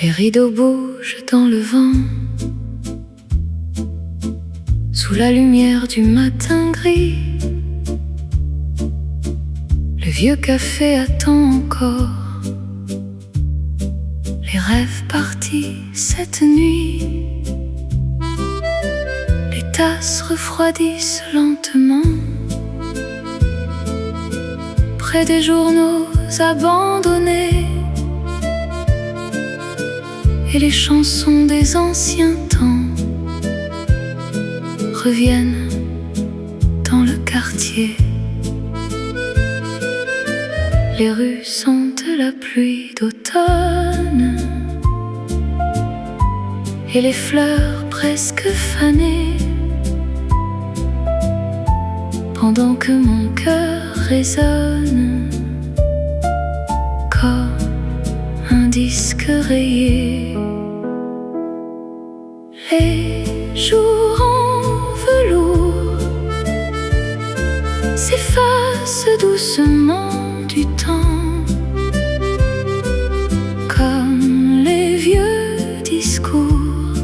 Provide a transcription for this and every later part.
Les rideaux bougent dans le vent, sous la lumière du matin gris. Le vieux café attend encore les rêves partis cette nuit. Les tasses refroidissent lentement près des journaux abandonnés, et les chansons des anciens temps reviennent dans le quartier. Les rues sentent la pluie d'automne et les fleurs presque fanées, pendant que mon cœur résonne comme un disque rayé. Les jours en velours s'effacent doucement du temps, comme les vieux discours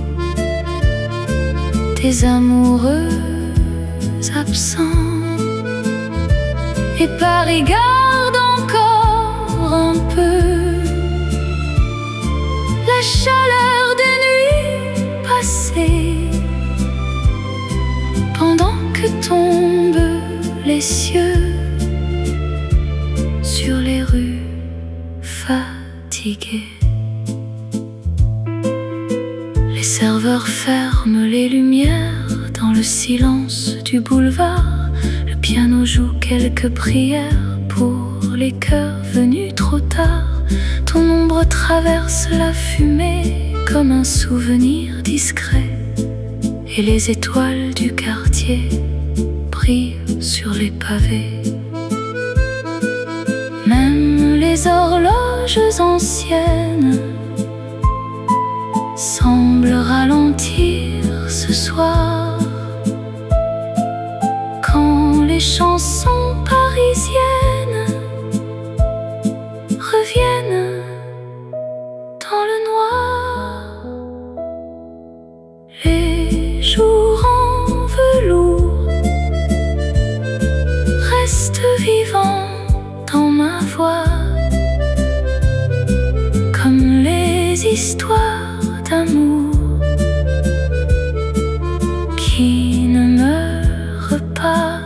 des amoureux absents. Et Paris garde encore un peu la chaleur des nuits passées, pendant que tombent les cieux sur les rues fatiguées. Les serveurs ferment les lumières dans le silence du boulevard. Le piano joue quelques prières pour les cœurs venus trop tard. Ton ombre traverse la fumée comme un souvenir discret, et les étoiles du quartier brillent sur les pavés. Même les horloges anciennes semblent ralentir ce soir, quand les chansons parisiennes reviennent dans le noir. Les jours en velours restent vivants dans ma voix, comme les histoires d'amour qui ne meurent pas.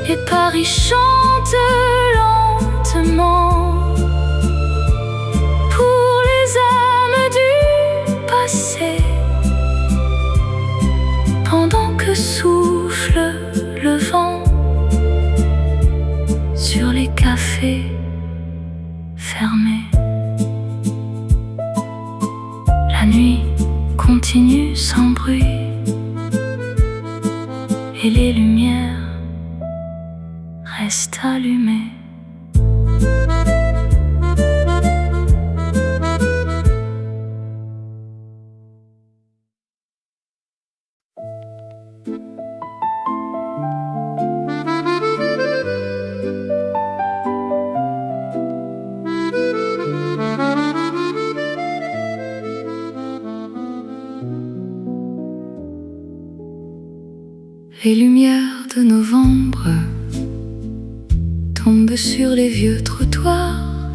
Et Paris chante lentement pour les âmes du passé, pendant que souffle le vent sur les cafés fermés. La nuit continue sans bruit, et les lumières restent allumées. Les lumières de novembre tombent sur les vieux trottoirs.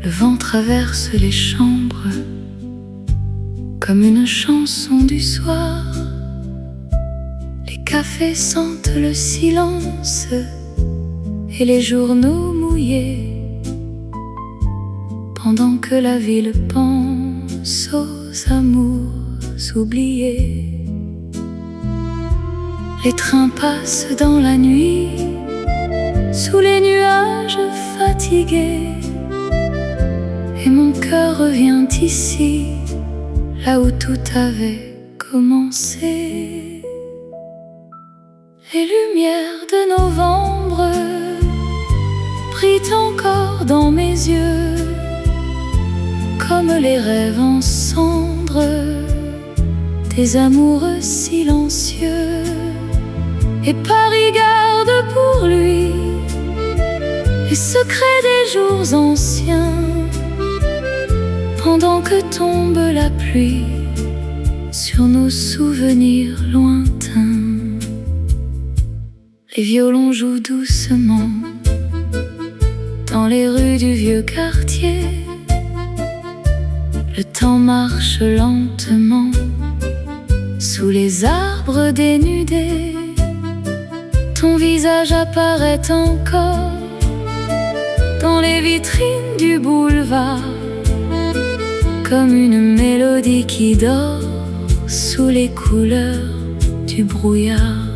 Le vent traverse les chambres comme une chanson du soir. Les cafés sentent le silence et les journaux mouillés, pendant que la ville pense aux amours oubliés. Les trains passent dans la nuit, sous les nuages fatigués, et mon cœur revient ici, là où tout avait commencé. Les lumières de novembre brillent encore dans mes yeux, comme les rêves en cendres des amoureux silencieux. Et Paris garde pour lui les secrets des jours anciens, tombe la pluie sur nos souvenirs lointains. Les violons jouent doucement dans les rues du vieux quartier. Le temps marche lentement sous les arbres dénudés. Ton visage apparaît encore dans les vitrines du boulevard, comme une mélodie qui dort sous les couleurs du brouillard.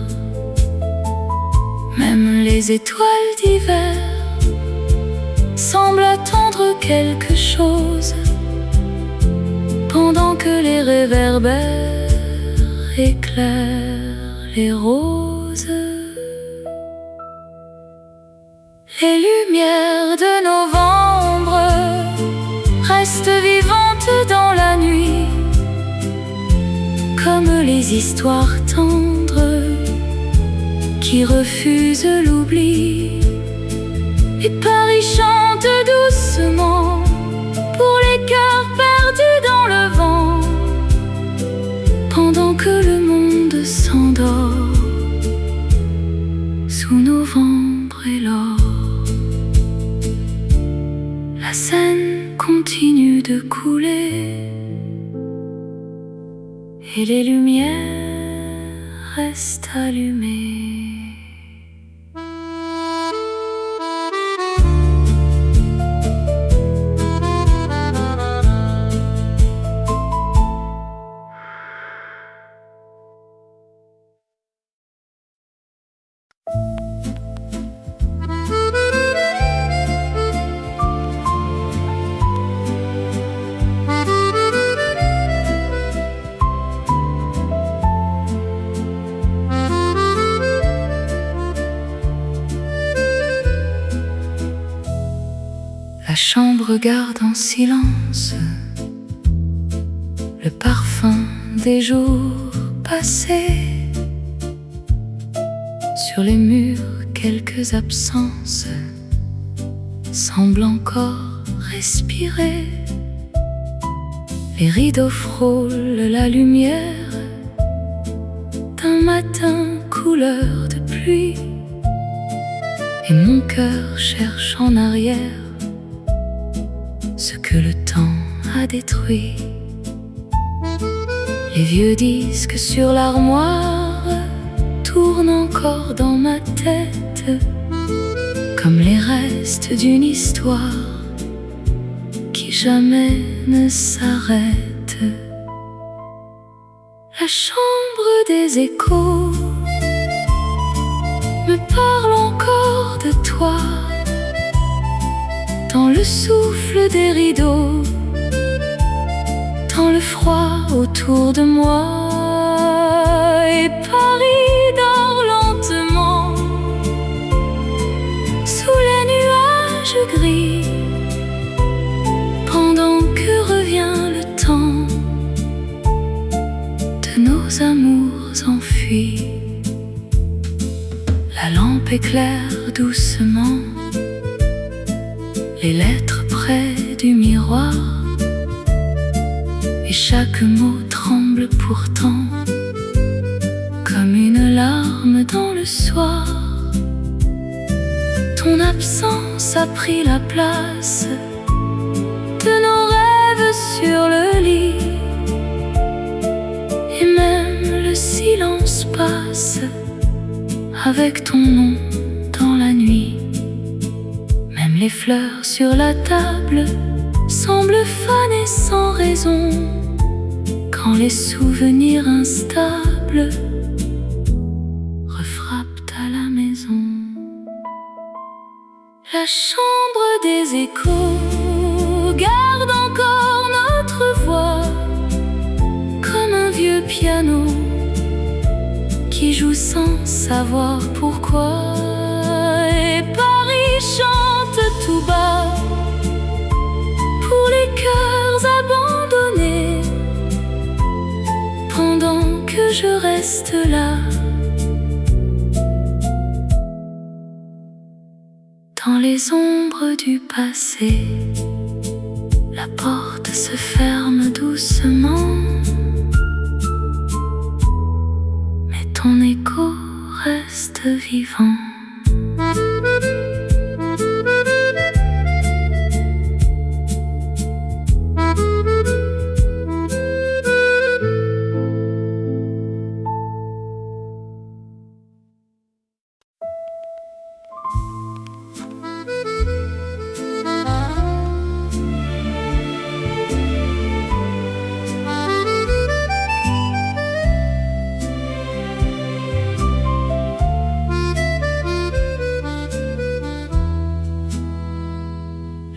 Même les étoiles d'hiver semblent attendre quelque chose, pendant que les réverbères éclairent les roses. Les lumières de novembre restent vivantes dans la nuit, comme les histoires tendres qui refusent l'oubli. Et Paris chante doucement pour les cœurs perdus dans le vent, pendant que le monde s'endort sous novembre et l'or. La Seine continue de couler et les lumières restent allumées. La chambre garde en silence le parfum des jours passés. Sur les murs, quelques absences semblent encore respirer. Les rideaux frôlent la lumière d'un matin couleur de pluie, et mon cœur cherche en arrière ce que le temps a détruit. Les vieux disques sur l'armoire tournent encore dans ma tête, comme les restes d'une histoire qui jamais ne s'arrête. La chambre des échos me parle encore de toi, dans le souffle des rideaux, dans le froid autour de moi. Et Paris dort lentement sous les nuages gris, pendant que revient le temps de nos amours enfuis. La lampe éclaire doucement les lettres près du miroir, et chaque mot tremble pourtant comme une larme dans le soir. Ton absence a pris la place de nos rêves sur le lit, et même le silence passe avec ton nom dans la nuit. Même les fleurs sur la table semblent faner sans raison, quand les souvenirs instables refrappent à la maison. La chambre des échos garde encore notre voix, comme un vieux piano qui joue sans savoir pourquoi. Et Paris chante tout bas pour les cœurs abandonnés, pendant que je reste là dans les ombres du passé. La porte se ferme doucement, mais ton écho reste vivant.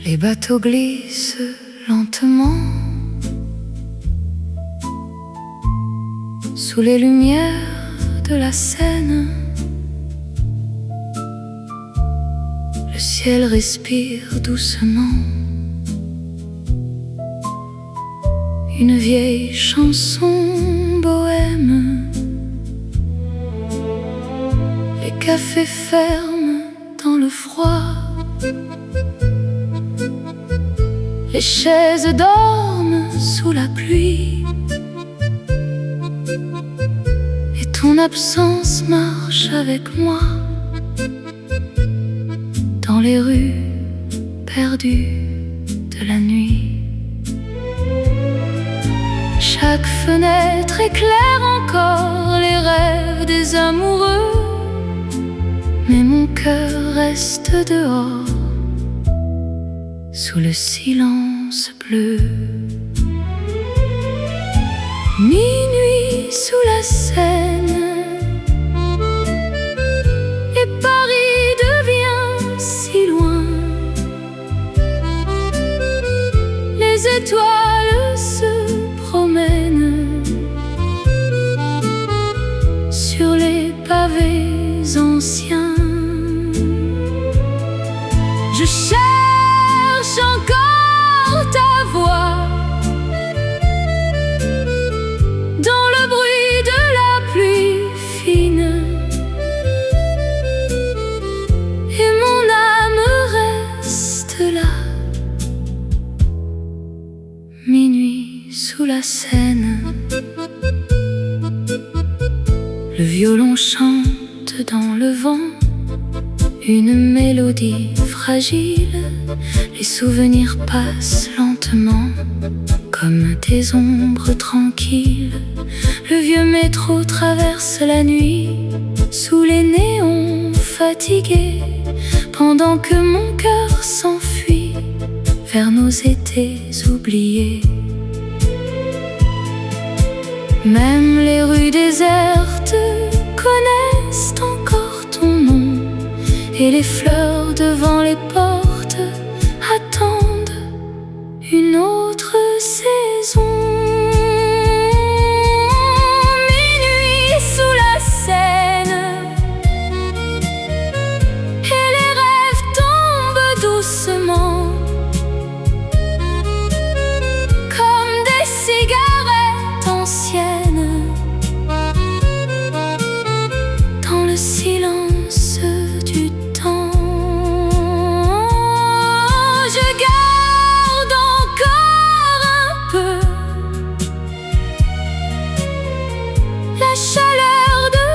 Les bateaux glissent lentement sous les lumières de la Seine. Le ciel respire doucement une vieille chanson bohème. Les cafés ferment dans le froid, les chaises dorment sous la pluie, et ton absence marche avec moi dans les rues perdues de la nuit. Chaque fenêtre éclaire encore les rêves des amoureux, mais mon cœur reste dehors sous le silence bleu. Minuit sous la Seine, et Paris devient si loin. Les étoiles se promènent sur les pavés anciens. Je cherche encore ta voix dans le bruit de la pluie fine, et mon âme reste là. Minuit sous la Seine, le violon chante dans le vent une mélodie fragile. Les souvenirs passent lentement comme des ombres tranquilles. Le vieux métro traverse la nuit sous les néons fatigués, pendant que mon cœur s'enfuit vers nos étés oubliés. Même les rues désertes connaissent encore ton nom, et les fleurs devant les portes attendent une autre saison. Minuit sous la Seine, et les rêves tombent doucement comme des cigarettes anciennes dans le silence du temps. Je garde encore un peu la chaleur de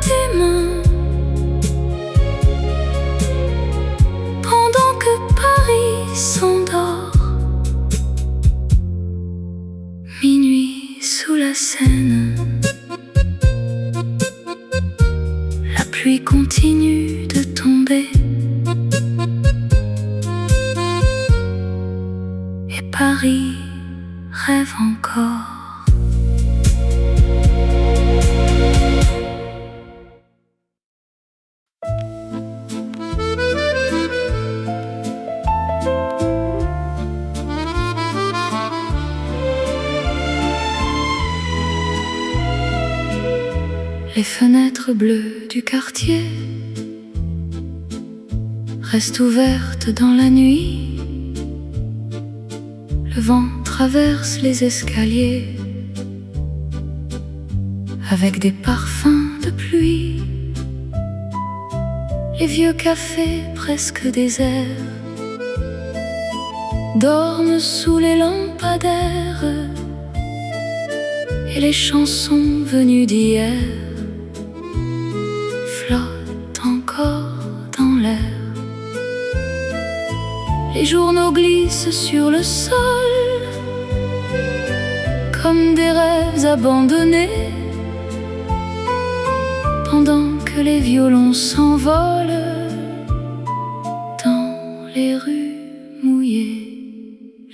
tes mains, pendant que Paris s'endort. Minuit sous la Seine, la pluie continue de tomber, et Paris rêve encore. Les fenêtres bleues du quartier restent ouvertes dans la nuit. Le vent traverse les escaliers avec des parfums de pluie. Les vieux cafés presque déserts dorment sous les lampadaires, et les chansons venues d'hier flottent encore dans l'air. Les journaux glissent sur le sol comme des rêves abandonnés, pendant que les violons s'envolent dans les rues mouillées.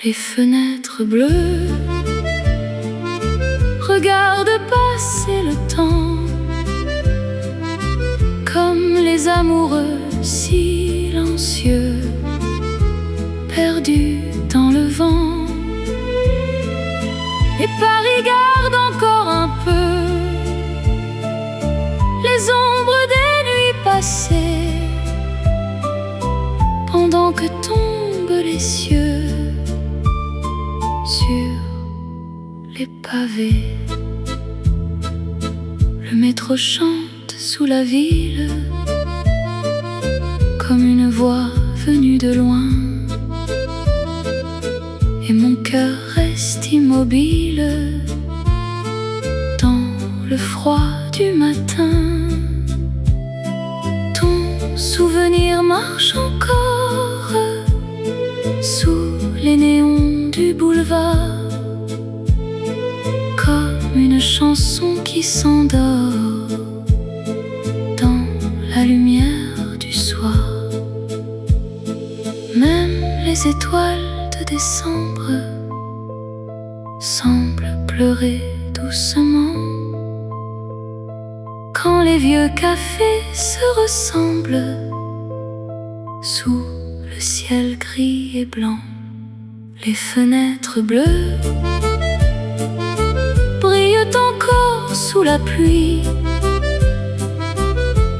Les fenêtres bleues regardent passer le temps comme les amoureux silencieux perdus dans le vent. Et Paris garde encore un peu les ombres des nuits passées, pendant que tombent les cieux sur les pavés. Le métro chante sous la ville comme une voix venue de loin, et mon cœur reste immobile dans le froid du matin. Ton souvenir marche encore sous les néons du boulevard, comme une chanson qui s'endort dans la lumière du soir. Même les étoiles de décembre semblent pleurer doucement quand les vieux cafés se ressemblent sous le ciel gris et blanc. Les fenêtres bleues brillent encore sous la pluie,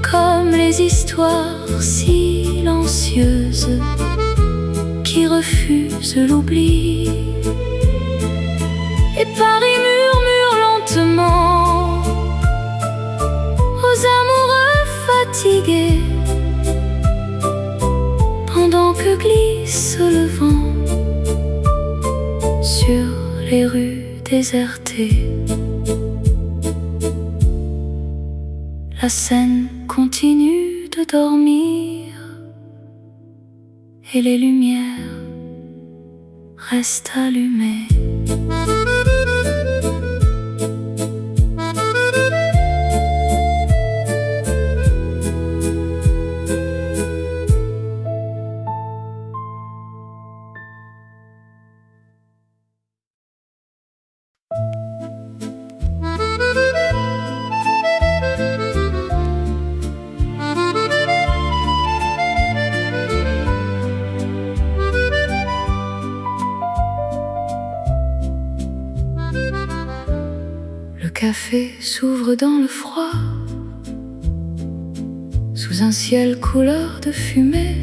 comme les histoires silencieuses qui refusent l'oubli. Et Paris murmure lentement aux amoureux fatigués, pendant que glisse le vent sur les rues désertées. La Seine continue de dormir et les lumières restent allumées. Le café s'ouvre dans le froid, sous un ciel couleur de fumée.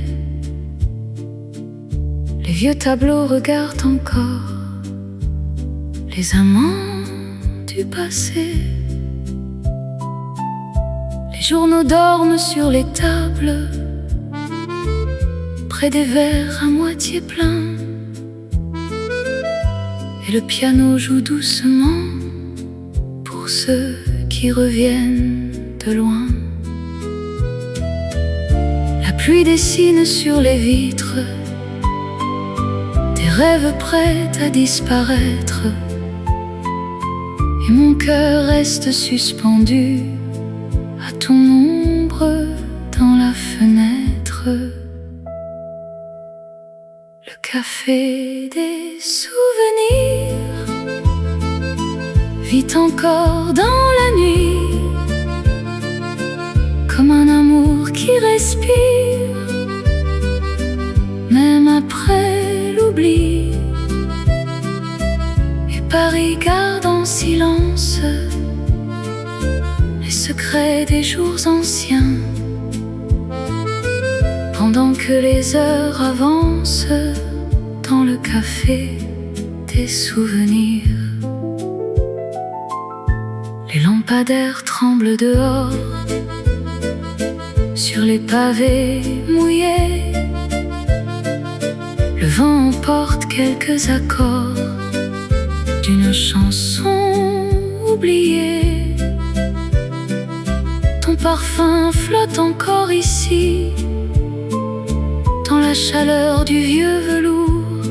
Les vieux tableaux regardent encore les amants du passé. Les journaux dorment sur les tables, près des verres à moitié pleins, et le piano joue doucement pour ceux qui reviennent de loin. La pluie dessine sur les vitres des rêves prêts à disparaître, et mon cœur reste suspendu à ton ombre dans la fenêtre. Le café des souvenirs vit encore dans la nuit, comme un amour qui respire, même après l'oubli. Et Paris garde en silence les secrets des jours anciens, pendant que les heures avancent dans le café des souvenirs. Les lampadaires tremblent dehors, sur les pavés mouillés. Le vent emporte quelques accords d'une chanson oubliée. Ton parfum flotte encore ici, dans la chaleur du vieux velours,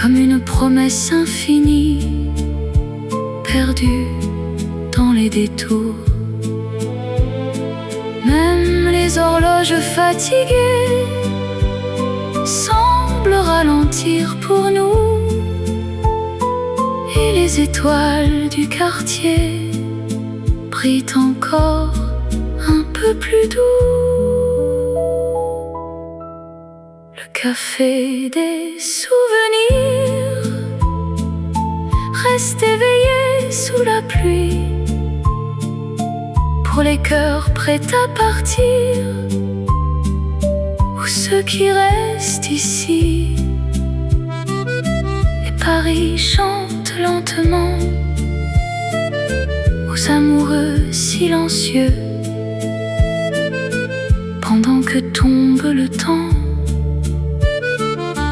comme une promesse infinie, perdue dans les détours. Même les horloges fatiguées semblent ralentir pour nous, et les étoiles du quartier brillent encore un peu plus doux. Le café des souvenirs reste éveillé sous la pluie, pour les cœurs prêts à partir, ou ceux qui restent ici. Et Paris chante lentement aux amoureux silencieux, pendant que tombe le temps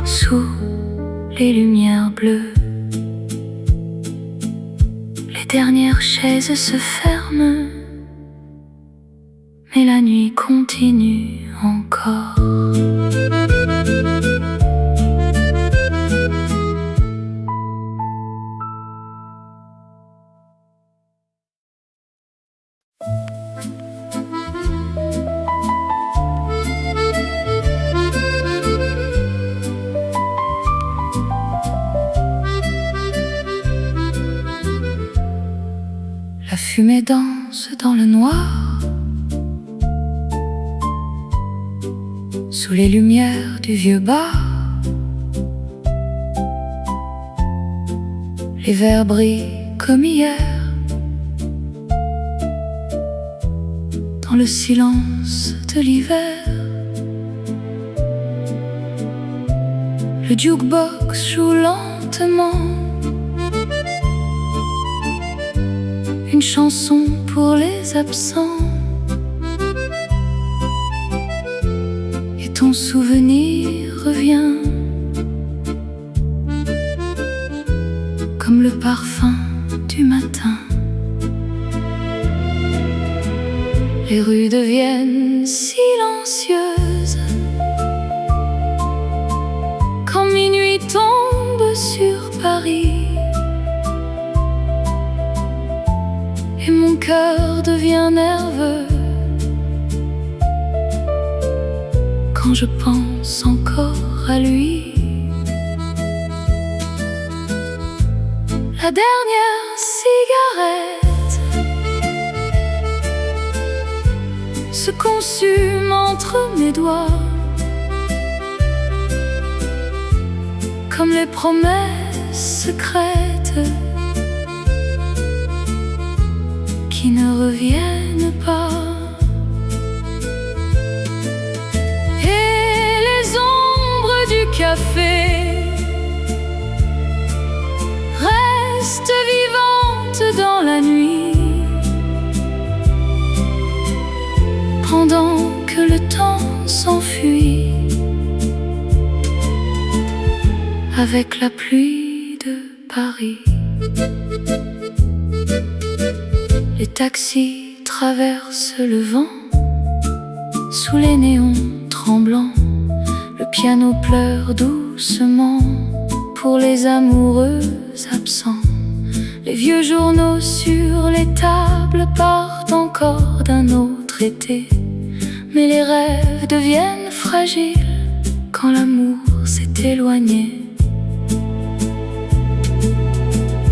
sous les lumières bleues. Les dernières chaises se ferment, mais la nuit continue encore. La fumée danse dans le noir, sous les lumières du vieux bar. Les verres brillent comme hier, dans le silence de l'hiver. Le jukebox joue lentement une chanson pour les absents, et ton souvenir revient comme le parfum du matin. Les rues deviennent silencieuses quand minuit tombe sur Paris, et mon cœur devient nerveux quand je pense encore à lui. La dernière cigarette se consume entre mes doigts, comme les promesses secrètes qui ne reviennent pas. Et les ombres du café restent vivantes dans la nuit, pendant que le temps s'enfuit avec la pluie de Paris. Les taxis traversent le vent sous les néons tremblants. Le piano pleure doucement pour les amoureux absents. Les vieux journaux sur les tables partent encore d'un autre été, mais les rêves deviennent fragiles quand l'amour s'est éloigné.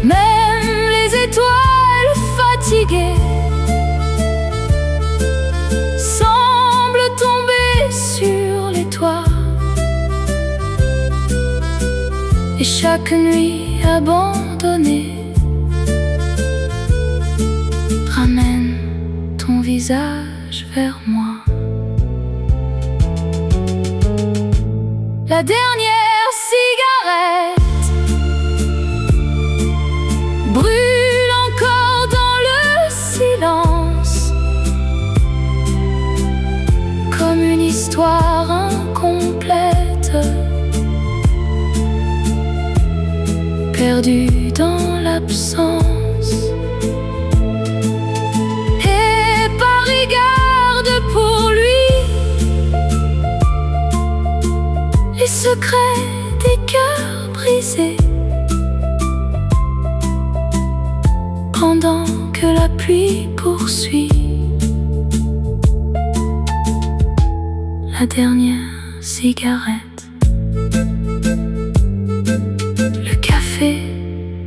Même les étoiles fatiguées semblent tomber sur les toits, et chaque nuit abandonnée ramène ton visage vers moi. La dernière cigarette brûle encore dans le silence, comme une histoire incomplète perdu dans l'absence. Et Paris garde pour lui les secrets des cœurs brisés, pendant que la pluie poursuit la dernière cigarette. Le café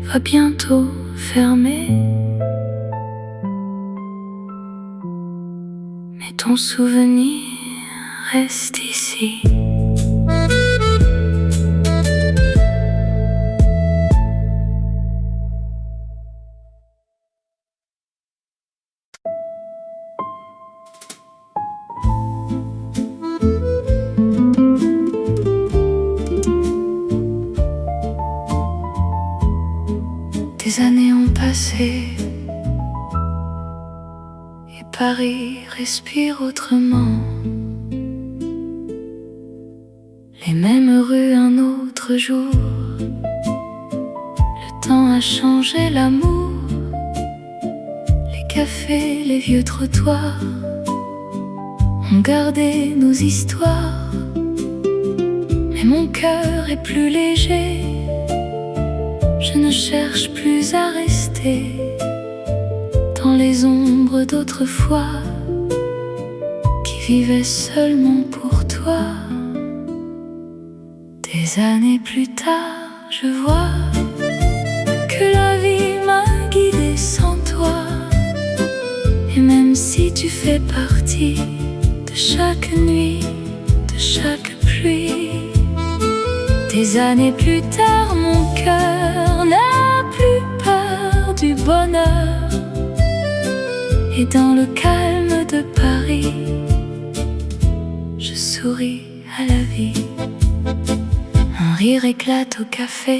va bientôt fermer, mais ton souvenir reste ici. Des années ont passé et Paris respire autrement. Les mêmes rues un autre jour. Le temps a changé l'amour, les cafés, les vieux trottoirs ont gardé nos histoires. Mais mon cœur est plus léger, je ne cherche plus à rester dans les ombres d'autrefois qui vivaient seulement pour toi. Des années plus tard, je vois que la vie m'a guidée sans toi. Et même si tu fais partie de chaque nuit, de chaque pluie, des années plus tard, mon cœur n'a plus peur du bonheur. Et dans le calme de Paris, je souris à la vie. Un rire éclate au café,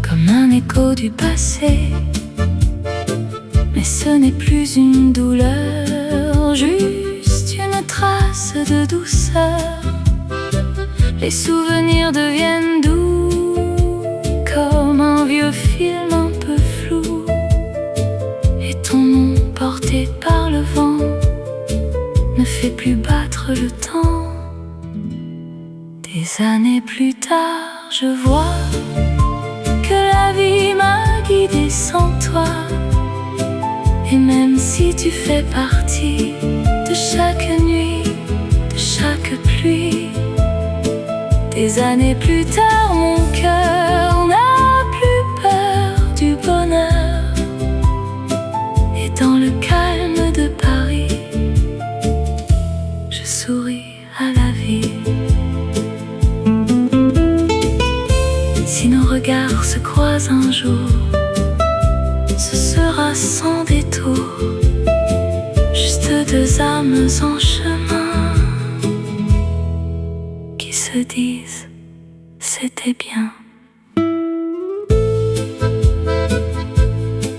comme un écho du passé. Mais ce n'est plus une douleur, juste une trace de douceur. Les souvenirs deviennent doux, comme un vieux film un peu flou. Et ton nom porté par le vent ne fait plus battre le temps. Des années plus tard, je vois que la vie m'a guidée sans toi. Et même si tu fais partie de chaque nuit, de chaque pluie, des années plus tard, mon cœur n'a plus peur du bonheur. Et dans le calme de Paris, je souris à la vie. Si nos regards se croisent un jour, ce sera sans détour, juste deux âmes en chemin qui se disent c'était bien.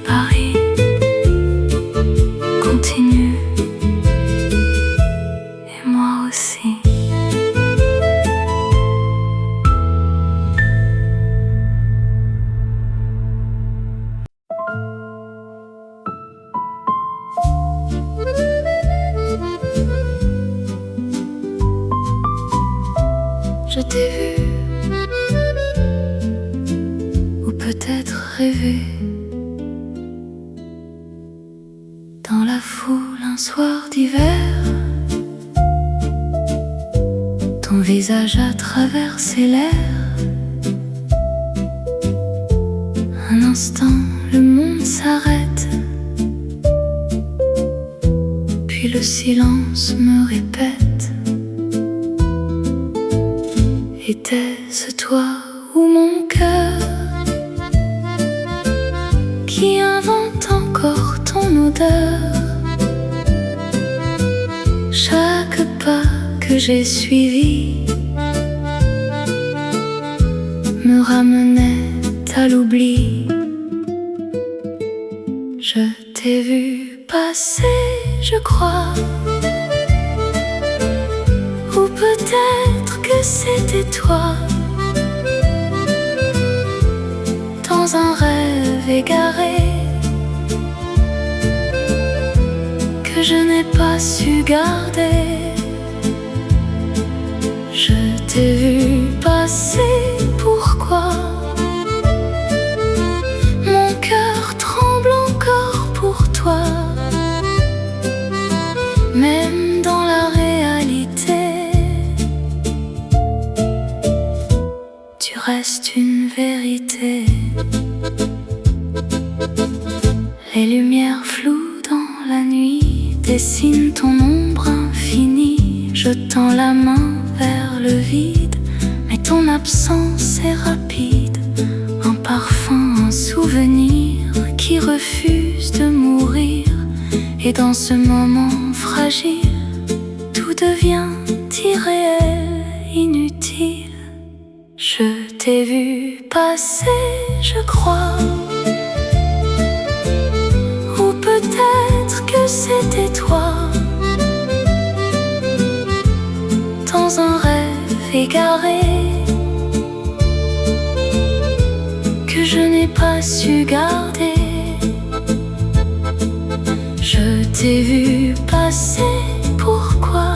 Paris continue, et moi aussi. Je t'ai vu, ou peut-être rêvé, dans la foule un soir d'hiver. Ton visage a traversé l'air. Un instant, le monde s'arrête, puis le silence me répète: était-ce toi ou mon cœur qui invente encore ton odeur? Chaque pas que j'ai suivi me ramenait à l'oubli. Je t'ai vu passer, je crois, ou peut-être que c'était toi. dans un rêve égaré que je n'ai pas su garder. Je t'ai vu passer, pourquoi? Mon cœur tremble encore pour toi. Même dans la réalité, tu restes une vérité. Les lumières floues dans la nuit dessinent ton ombre infinie. Je tends la main vers le vide, mais ton absence est rapide. Un parfum, un souvenir qui refuse de mourir. Et dans ce moment fragile, tout devient irréel, inutile. Je t'ai vu passer, je crois. Ou peut-être que c'était toi. Dans un rêve égaré que je n'ai pas su garder. Je t'ai vu passer, pourquoi?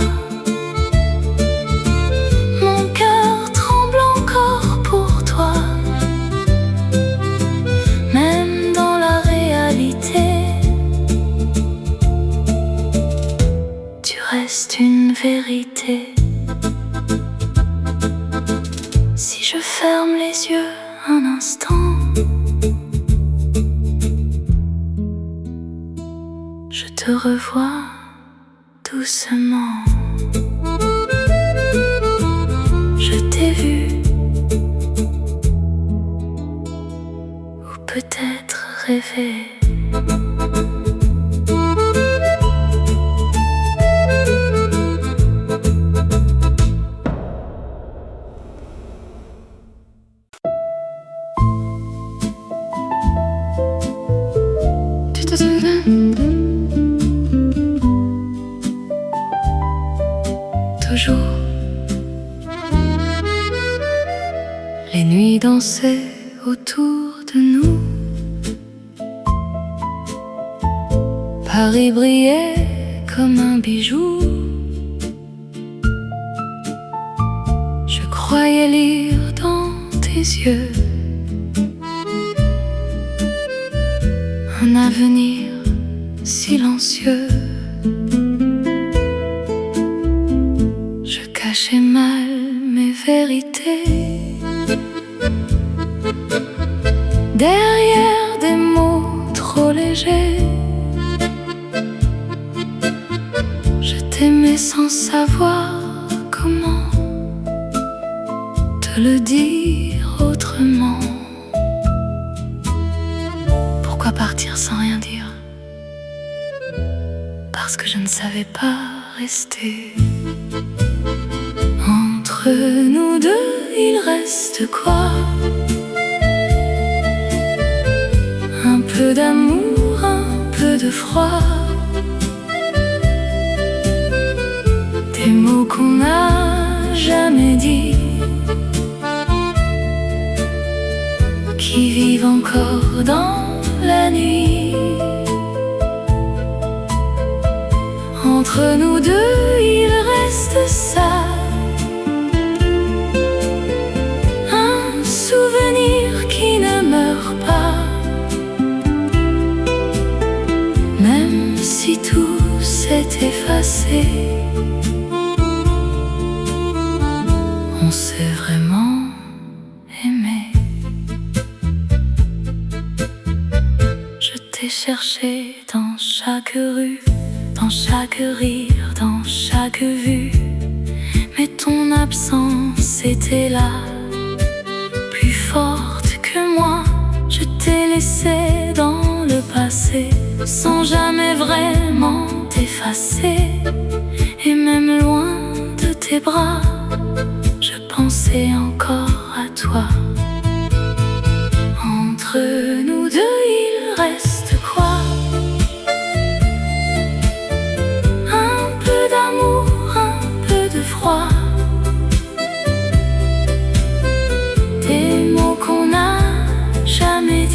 Mon cœur tremble encore pour toi. Même dans la réalité, tu restes une vérité. Si je ferme les yeux un instant, je te revois doucement. Je t'ai vu, ou peut-être rêvé. Tu te souviens? Toujours. Les nuits dansaient autour de nous. Paris brillait comme un bijou. Je croyais lire dans tes yeux un avenir silencieux. Je cachais mal mes vérités derrière des mots trop légers. Je t'aimais sans savoir comment te le dire autrement. Pourquoi partir sans rien dire? Parce que je ne savais pas rester. Entre nous deux, il reste quoi? Un peu d'amour, un peu de froid. Des mots qu'on n'a jamais dit, qui vivent encore dans la nuit. Entre nous deux, il reste ça. Un souvenir qui ne meurt pas. Même si tout s'est effacé, on s'est vraiment aimé. Je t'ai cherché dans chaque rue, dans chaque rire, dans chaque vue. Mais ton absence était là, plus forte que moi. Je t'ai laissé dans le passé, sans jamais vraiment t'effacer. Et même loin de tes bras, je pensais encore à toi. Entre nous deux, il reste quoi? Un peu d'amour, un peu de froid. Des mots qu'on n'a jamais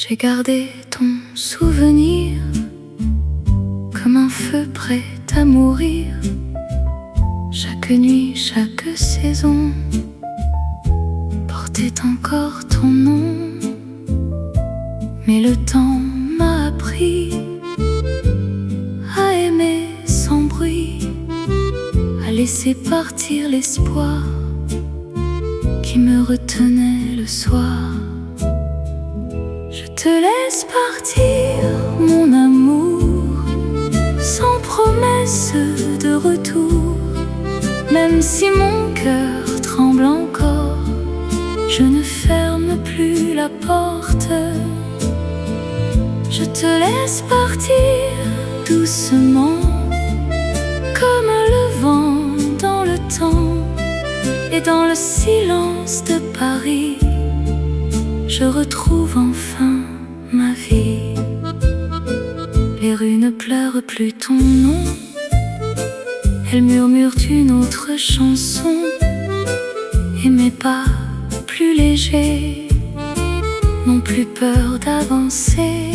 J'ai gardé ton souvenir comme un feu prêt à mourir. Chaque nuit, chaque saison portait encore ton nom. Mais le temps m'a appris à aimer sans bruit, à laisser partir l'espoir qui me retenait le soir. Je te laisse partir, mon amour, sans promesse de retour. Même si mon cœur tremble encore, je ne ferme plus la porte. Je te laisse partir doucement, comme le vent dans le temps. Et dans le silence de Paris, je retrouve enfin ma vie. Les rues ne pleurent plus ton nom, elles murmurent une autre chanson. Et mes pas plus légers n'ont plus peur d'avancer.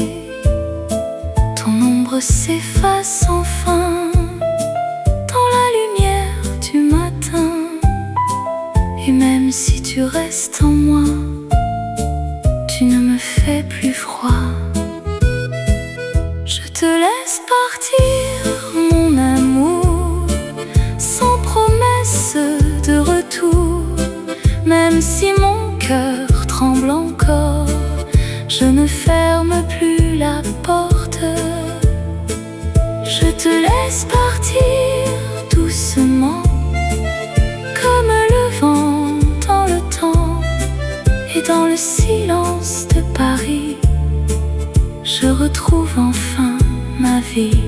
Ton ombre s'efface enfin dans la lumière du matin. Et même si tu restes en moi, tu ne me fais plus froid. Je te laisse partir, mon amour, sans promesse de retour. Même si mon cœur tremble encore, je ne ferme plus la porte. Je te laisse partir doucement, comme le vent dans le temps. Et dans le silence de Paris, je retrouve enfin ma vie.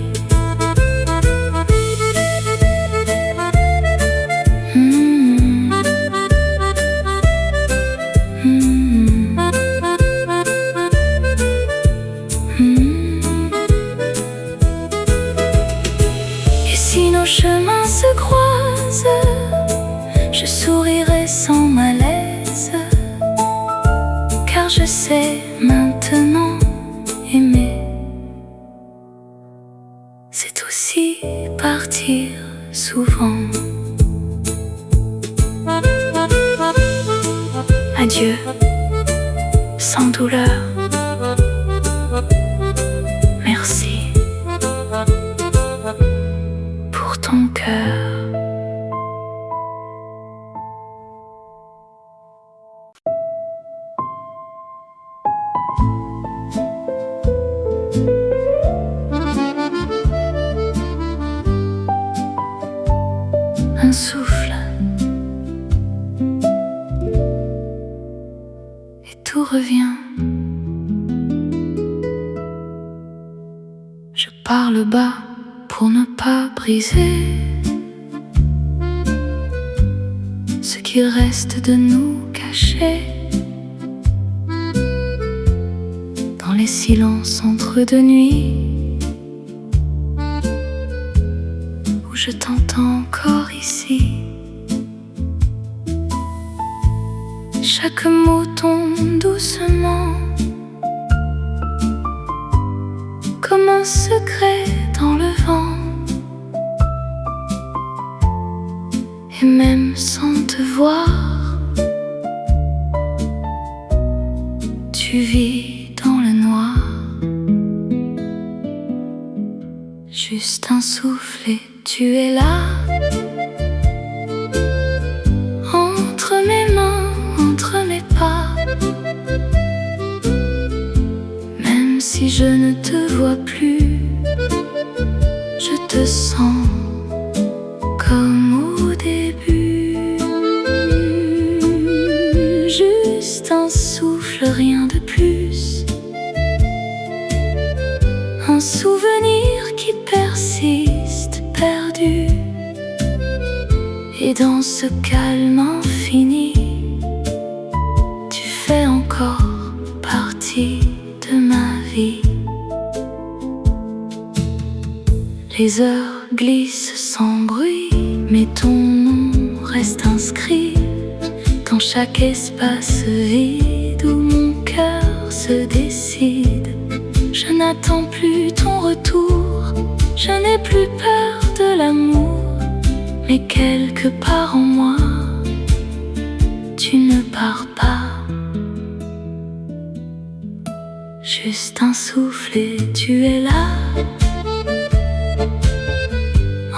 Et si nos chemins se croisent, je sourirai sans malaise, car je sais maintenant aimer, c'est aussi partir souvent. Adieu, sans douleur. Merci pour ton cœur. Un souffle et tout revient. Je parle bas pour ne pas briser ce qu'il reste de nous caché dans les silences entre deux nuits, où je t'entends encore ici. Chaque mot tombe doucement, comme un secret dans le vent. Et même sans te voir, tu vis dans le noir. Juste un souffle et tu es là, entre mes mains, entre mes pas. Même si je ne te vois plus, je te sens comme au début. Juste un souffle, rien de plus. Un souvenir qui persiste, perdu. Et dans ce calme infini, tu fais encore partie de ma vie. Les heures glissent sans bruit, mais ton nom reste inscrit dans chaque espace vide où mon cœur se décide. Je n'attends plus ton retour, je n'ai plus peur de l'amour, mais quelque part en moi, tu ne pars pas. Juste un souffle et tu es là,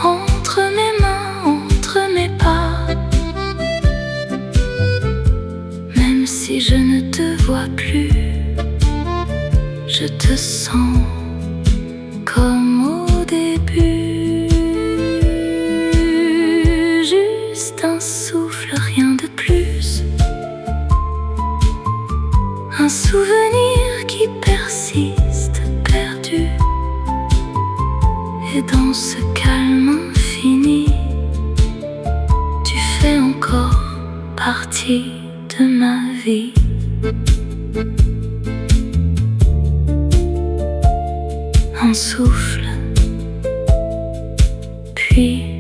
entre mes mains, entre mes pas. Même si je ne te vois plus, je te sens comme au début. Juste un souffle, rien de plus. Un souvenir qui persiste, perdu. Et dans ce calme infini, tu fais encore partie de ma vie. Un souffle, puis